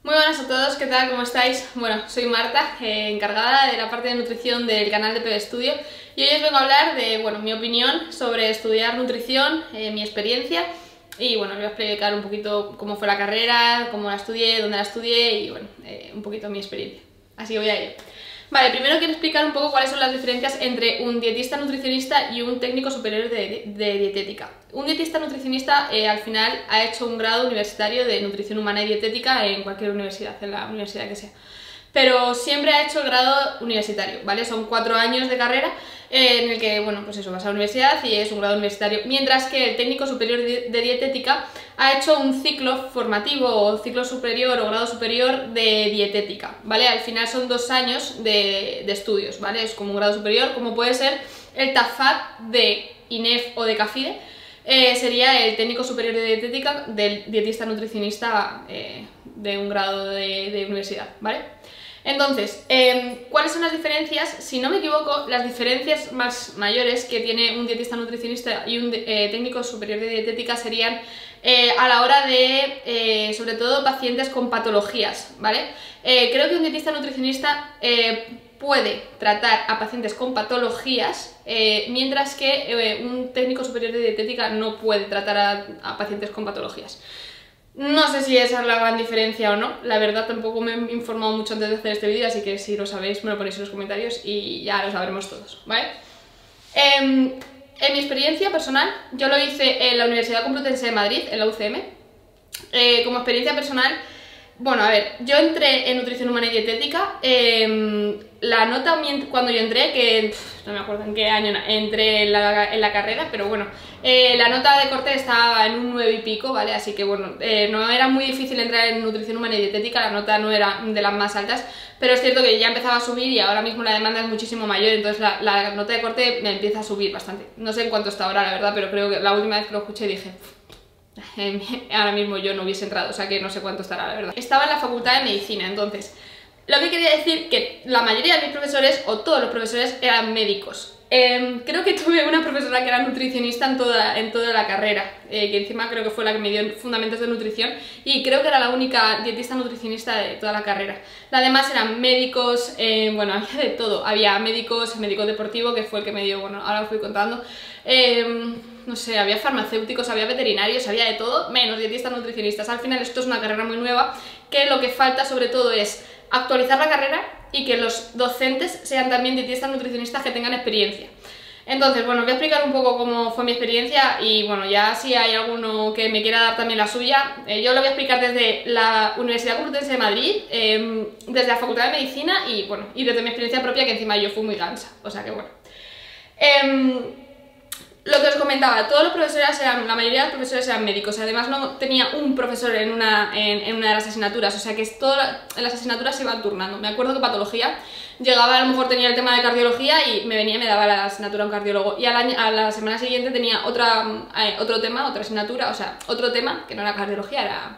Muy buenas a todos, ¿qué tal? ¿Cómo estáis? Bueno, soy Marta, encargada de la parte de nutrición del canal de PB Studio, y hoy os vengo a hablar de, mi opinión sobre estudiar nutrición, mi experiencia, y os voy a explicar un poquito cómo fue la carrera, cómo la estudié, dónde la estudié y un poquito mi experiencia. Así que voy a ello. Vale, primero quiero explicar un poco cuáles son las diferencias entre un dietista nutricionista y un técnico superior de dietética. Un dietista nutricionista al final ha hecho un grado universitario de nutrición humana y dietética en cualquier universidad, en la universidad que sea. Pero siempre ha hecho el grado universitario, ¿vale? Son 4 años de carrera en el que, vas a la universidad y es un grado universitario, mientras que el técnico superior de dietética ha hecho un ciclo formativo o ciclo superior o grado superior de dietética, ¿vale? Al final son 2 años de estudios, ¿vale? Es como un grado superior, como puede ser el TAFAT de INEF o de CAFIDE, sería el técnico superior de dietética del dietista nutricionista de un grado de universidad, ¿vale? Entonces, ¿cuáles son las diferencias? Si no me equivoco, las diferencias más mayores que tiene un dietista nutricionista y un técnico superior de dietética serían a la hora de, sobre todo, pacientes con patologías, ¿vale? Creo que un dietista nutricionista puede tratar a pacientes con patologías, mientras que un técnico superior de dietética no puede tratar a pacientes con patologías. No sé si esa es la gran diferencia o no, la verdad tampoco me he informado mucho antes de hacer este vídeo, así que si lo sabéis me lo ponéis en los comentarios y ya lo sabremos todos, ¿vale? En mi experiencia personal, yo lo hice en la Universidad Complutense de Madrid, en la UCM. Como experiencia personal, yo entré en nutrición humana y dietética. La nota cuando yo entré, que no me acuerdo en qué año entré en la carrera, pero la nota de corte estaba en un 9 y pico, ¿vale? Así que no era muy difícil entrar en nutrición humana y dietética, la nota no era de las más altas, pero es cierto que ya empezaba a subir y ahora mismo la demanda es muchísimo mayor, entonces la nota de corte me empieza a subir bastante. No sé en cuánto está ahora, la verdad, pero creo que la última vez que lo escuché dije... ahora mismo yo no hubiese entrado, o sea que no sé cuánto estará, la verdad. Estaba en la facultad de medicina, entonces lo que quería decir que la mayoría de mis profesores, o todos los profesores, eran médicos. Creo que tuve una profesora que era nutricionista en toda la carrera, que encima creo que fue la que me dio fundamentos de nutrición, y creo que era la única dietista nutricionista de toda la carrera. Las demás eran médicos, había de todo, había médicos, el médico deportivo, que fue el que me dio, ahora os fui contando, no sé, había farmacéuticos, había veterinarios, había de todo, menos dietistas nutricionistas. Al final esto es una carrera muy nueva, que lo que falta sobre todo es actualizar la carrera y que los docentes sean también dietistas nutricionistas que tengan experiencia. Entonces, os voy a explicar un poco cómo fue mi experiencia y ya si hay alguno que me quiera dar también la suya, yo lo voy a explicar desde la Universidad Complutense de Madrid, desde la Facultad de Medicina y desde mi experiencia propia, que encima yo fui muy gansa, o sea que lo que os comentaba, todos los profesores la mayoría de los profesores eran médicos, además no tenía un profesor en una de las asignaturas, o sea que en las asignaturas se iban turnando. Me acuerdo que patología llegaba, a lo mejor tenía el tema de cardiología y me venía y me daba la asignatura un cardiólogo, y a la semana siguiente tenía otro tema, otra asignatura, o sea, otro tema que no era cardiología, era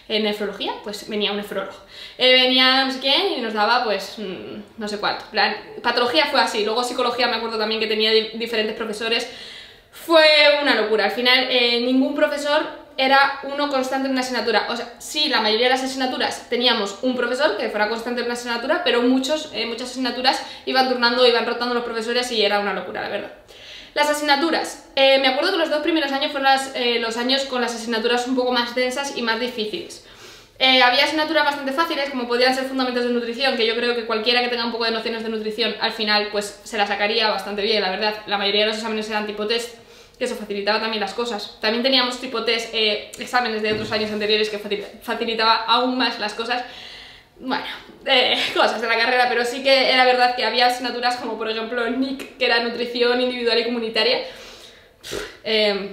en nefrología, pues venía un nefrólogo. Venía no sé quién y nos daba no sé cuánto. Patología fue así, luego psicología me acuerdo también que tenía diferentes profesores. Fue una locura, al final ningún profesor era uno constante en una asignatura. O sea, sí, la mayoría de las asignaturas teníamos un profesor que fuera constante en una asignatura, pero muchas asignaturas iban turnando, iban rotando los profesores y era una locura, la verdad. Las asignaturas, me acuerdo que los 2 primeros años fueron los años con las asignaturas un poco más densas y más difíciles. Había asignaturas bastante fáciles, como podían ser fundamentos de nutrición, que yo creo que cualquiera que tenga un poco de nociones de nutrición al final se la sacaría bastante bien, la verdad. La mayoría de los exámenes eran tipo test, que eso facilitaba también las cosas. También teníamos tipo test, exámenes de otros años anteriores que facilitaba aún más las cosas. Cosas de la carrera, pero sí que era verdad que había asignaturas como por ejemplo NIC, que era nutrición individual y comunitaria.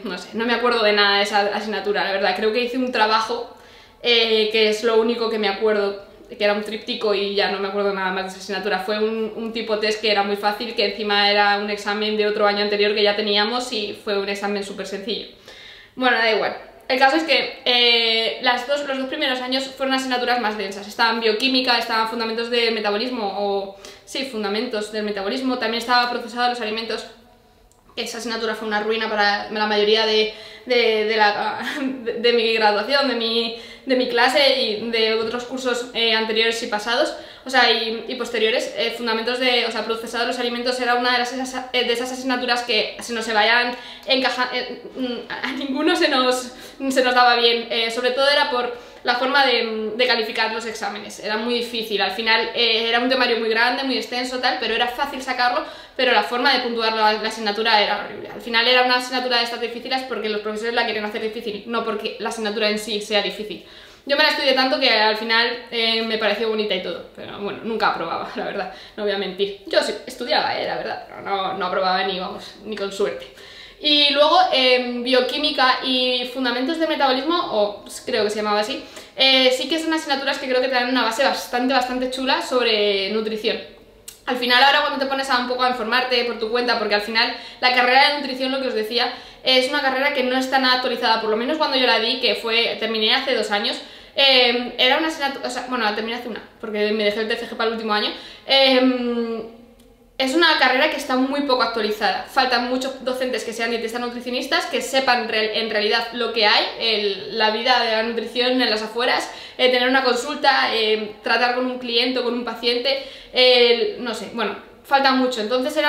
No sé, no me acuerdo de nada de esa asignatura, la verdad. Creo que hice un trabajo, que es lo único que me acuerdo, que era un tríptico, y ya no me acuerdo nada más de esa asignatura. Fue un tipo test que era muy fácil, que encima era un examen de otro año anterior que ya teníamos y fue un examen súper sencillo. Da igual. El caso es que los 2 primeros años fueron asignaturas más densas. Estaban bioquímica, estaban fundamentos del metabolismo, fundamentos del metabolismo, también estaba procesado de los alimentos. Esa asignatura fue una ruina para la mayoría de mi graduación, de mi clase y de otros cursos anteriores y pasados, o sea, y posteriores. Fundamentos de, o sea, procesado de los alimentos era una de esas asignaturas que se nos se vayan encajando, a ninguno se nos daba bien, sobre todo era por la forma de calificar los exámenes, era muy difícil, al final era un temario muy grande, muy extenso, tal, pero era fácil sacarlo, pero la forma de puntuar la asignatura era horrible. Al final era una asignatura de estas difíciles porque los profesores la quieren hacer difícil, no porque la asignatura en sí sea difícil. Yo me la estudié tanto que al final me pareció bonita y todo, pero bueno, nunca aprobaba, la verdad, no voy a mentir. Yo sí estudiaba, la verdad, pero no aprobaba ni, vamos, ni con suerte. Y luego bioquímica y fundamentos de metabolismo, o pues, creo que se llamaba así, sí que son asignaturas que creo que te dan una base bastante chula sobre nutrición. Al final ahora cuando te pones un poco a informarte por tu cuenta, porque al final la carrera de nutrición, lo que os decía, es una carrera que no está nada actualizada, por lo menos cuando yo la di, que terminé hace 2 años, era una asignatura, o sea, bueno, la terminé hace una, porque me dejé el TFG para el último año. Es una carrera que está muy poco actualizada. Faltan muchos docentes que sean dietistas nutricionistas, que sepan en realidad lo que hay, la vida de la nutrición en las afueras, tener una consulta, tratar con un cliente o con un paciente, no sé, bueno, falta mucho. Entonces es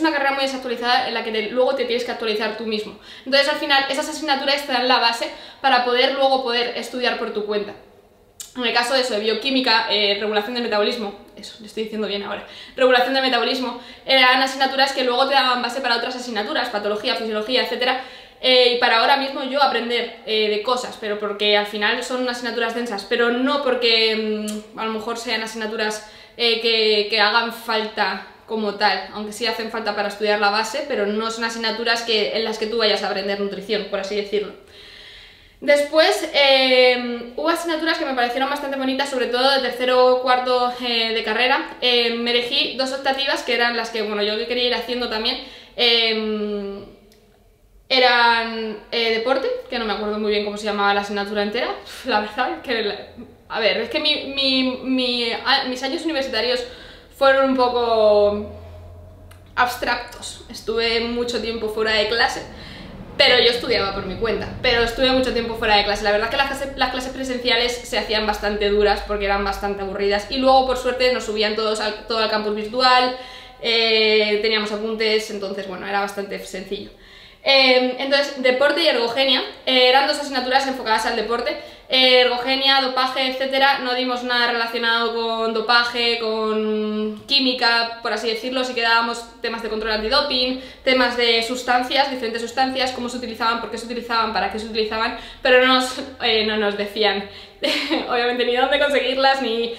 una carrera muy desactualizada en la que luego te tienes que actualizar tú mismo. Entonces al final esas asignaturas te dan la base para luego poder estudiar por tu cuenta. En el caso de eso, de bioquímica, regulación del metabolismo, eso, lo estoy diciendo bien ahora, regulación del metabolismo, eran asignaturas que luego te daban base para otras asignaturas, patología, fisiología, etc. Y para ahora mismo yo aprender de cosas, pero porque al final son asignaturas densas, pero no porque a lo mejor sean asignaturas que hagan falta como tal, aunque sí hacen falta para estudiar la base, pero no son asignaturas en las que tú vayas a aprender nutrición, por así decirlo. Después hubo asignaturas que me parecieron bastante bonitas, sobre todo de tercero o cuarto de carrera. Me elegí 2 optativas que eran las que, bueno, yo quería ir haciendo también. Eran deporte, que no me acuerdo muy bien cómo se llamaba la asignatura entera, la verdad, a ver, es que mis años universitarios fueron un poco abstractos. Estuve mucho tiempo fuera de clase, pero yo estudiaba por mi cuenta, pero estuve mucho tiempo fuera de clase. La verdad que las clases presenciales se hacían bastante duras porque eran bastante aburridas, y luego por suerte nos subían todo al campus virtual, teníamos apuntes, entonces bueno, era bastante sencillo. Entonces, deporte y ergogenia eran 2 asignaturas enfocadas al deporte. Ergogenia, dopaje, etcétera, no dimos nada relacionado con dopaje, con química, por así decirlo. Sí que dábamos temas de control antidoping, temas de sustancias, diferentes sustancias, cómo se utilizaban, por qué se utilizaban, para qué se utilizaban, pero no nos decían obviamente ni dónde conseguirlas, ni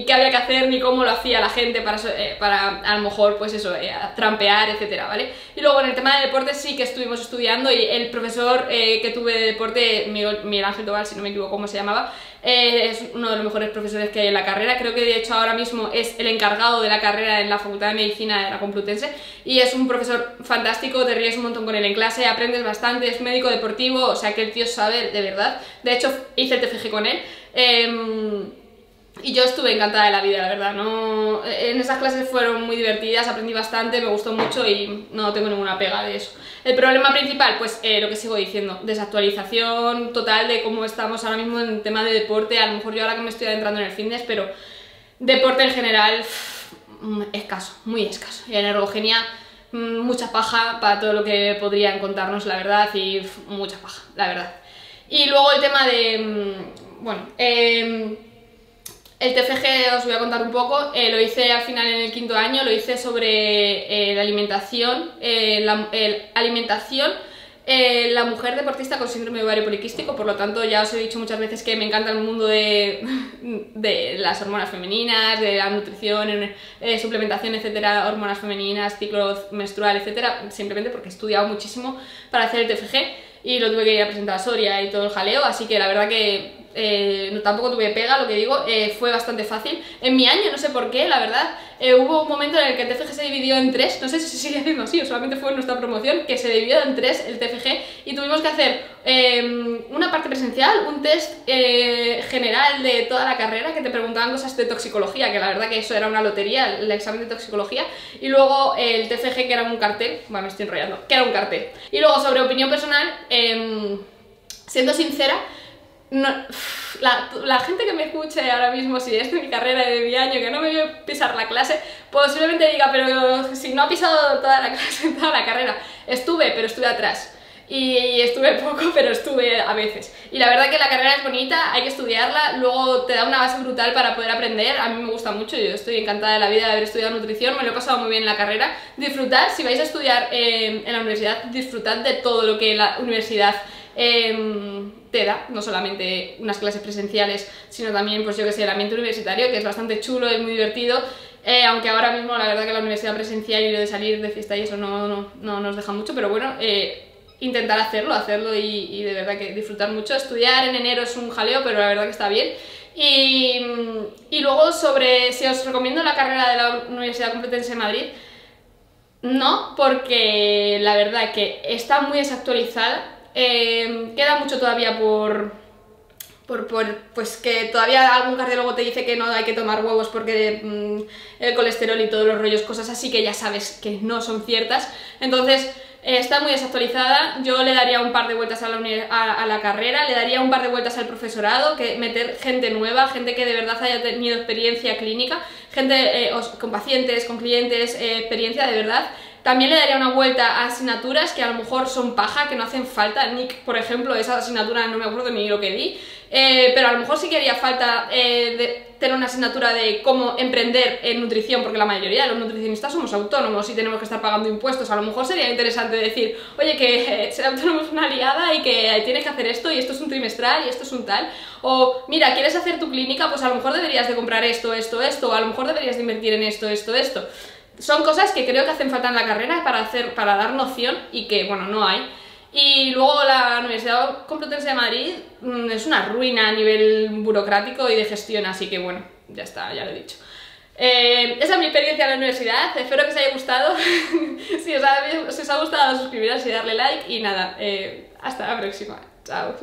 qué había que hacer, ni cómo lo hacía la gente para a lo mejor, pues eso, trampear, etcétera, ¿vale? Y luego en el tema de deporte sí que estuvimos estudiando, y el profesor que tuve de deporte, Miguel Ángel Tobal, si no me equivoco cómo se llamaba, es uno de los mejores profesores que hay en la carrera. Creo que de hecho ahora mismo es el encargado de la carrera en la Facultad de Medicina de la Complutense, y es un profesor fantástico, te ríes un montón con él en clase, aprendes bastante, es médico deportivo, o sea que el tío sabe de verdad. De hecho hice el TFG con él, y yo estuve encantada de la vida, la verdad. En esas clases fueron muy divertidas, aprendí bastante, me gustó mucho y no tengo ninguna pega de eso. El problema principal, pues lo que sigo diciendo, desactualización total de cómo estamos ahora mismo en el tema de deporte. A lo mejor yo ahora que me estoy adentrando en el fitness, pero deporte en general escaso, muy escaso. Y en ergogenia mucha paja para todo lo que podrían contarnos, la verdad, y mucha paja, la verdad. Y luego el tema de, bueno, el TFG os voy a contar un poco. Lo hice al final en el 5.º año, lo hice sobre la alimentación, la mujer deportista con síndrome de ovario poliquístico. Por lo tanto, ya os he dicho muchas veces que me encanta el mundo de las hormonas femeninas, de la nutrición, suplementación, etcétera, hormonas femeninas, ciclo menstrual, etcétera, simplemente porque he estudiado muchísimo para hacer el TFG y lo tuve que ir a presentar a Soria y todo el jaleo, así que la verdad que tampoco tuve pega, lo que digo, fue bastante fácil. En mi año, no sé por qué, la verdad, hubo un momento en el que el TFG se dividió en 3, no sé si se sigue haciendo así o solamente fue en nuestra promoción, que se dividió en 3 el TFG, y tuvimos que hacer una parte presencial, un test general de toda la carrera, que te preguntaban cosas de toxicología, que la verdad que eso era una lotería, el examen de toxicología, y luego el TFG, que era un cartel, bueno, me estoy enrollando, que era un cartel. Y luego sobre opinión personal, siendo sincera, No, la gente que me escuche ahora mismo, si es de mi carrera, de mi año, que no me veo pisar la clase, posiblemente diga, pero si no ha pisado toda la clase, toda la carrera. Estuve, pero estuve atrás. Y estuve poco, pero estuve a veces. Y la verdad que la carrera es bonita, hay que estudiarla, luego te da una base brutal para poder aprender. A mí me gusta mucho, yo estoy encantada de la vida de haber estudiado nutrición, me lo he pasado muy bien en la carrera. Disfrutad, si vais a estudiar en la universidad, disfrutad de todo lo que la universidad te da, no solamente unas clases presenciales, sino también, pues yo que sé, el ambiente universitario, que es bastante chulo, es muy divertido. Aunque ahora mismo la verdad que la universidad presencial y lo de salir de fiesta y eso no nos deja mucho, pero bueno, intentar hacerlo y de verdad que disfrutar mucho. Estudiar en enero es un jaleo, pero la verdad que está bien. Y luego sobre si os recomiendo la carrera de la Universidad Complutense de Madrid, no, porque la verdad que está muy desactualizada, queda mucho todavía pues que todavía algún cardiólogo te dice que no hay que tomar huevos porque el colesterol y todos los rollos, cosas así que ya sabes que no son ciertas. Entonces está muy desactualizada. Yo le daría un par de vueltas a la carrera, le daría un par de vueltas al profesorado, que meter gente nueva, gente que de verdad haya tenido experiencia clínica, gente con pacientes, con clientes, experiencia de verdad. También le daría una vuelta a asignaturas que a lo mejor son paja, que no hacen falta. Nick, por ejemplo, esa asignatura no me acuerdo ni lo que di, pero a lo mejor sí que haría falta tener una asignatura de cómo emprender en nutrición, porque la mayoría de los nutricionistas somos autónomos y tenemos que estar pagando impuestos. A lo mejor sería interesante decir, oye, que ser autónomo es una liada y que tienes que hacer esto y esto es un trimestral y esto es un tal. O, mira, ¿quieres hacer tu clínica? Pues a lo mejor deberías de comprar esto, o a lo mejor deberías de invertir en esto. Son cosas que creo que hacen falta en la carrera para dar noción y que, bueno, no hay. Y luego la Universidad Complutense de Madrid es una ruina a nivel burocrático y de gestión, así que bueno, ya está, ya lo he dicho. Esa es mi experiencia en la universidad, espero que os haya gustado. Si os ha gustado, suscribiros y darle like y nada, hasta la próxima, chao.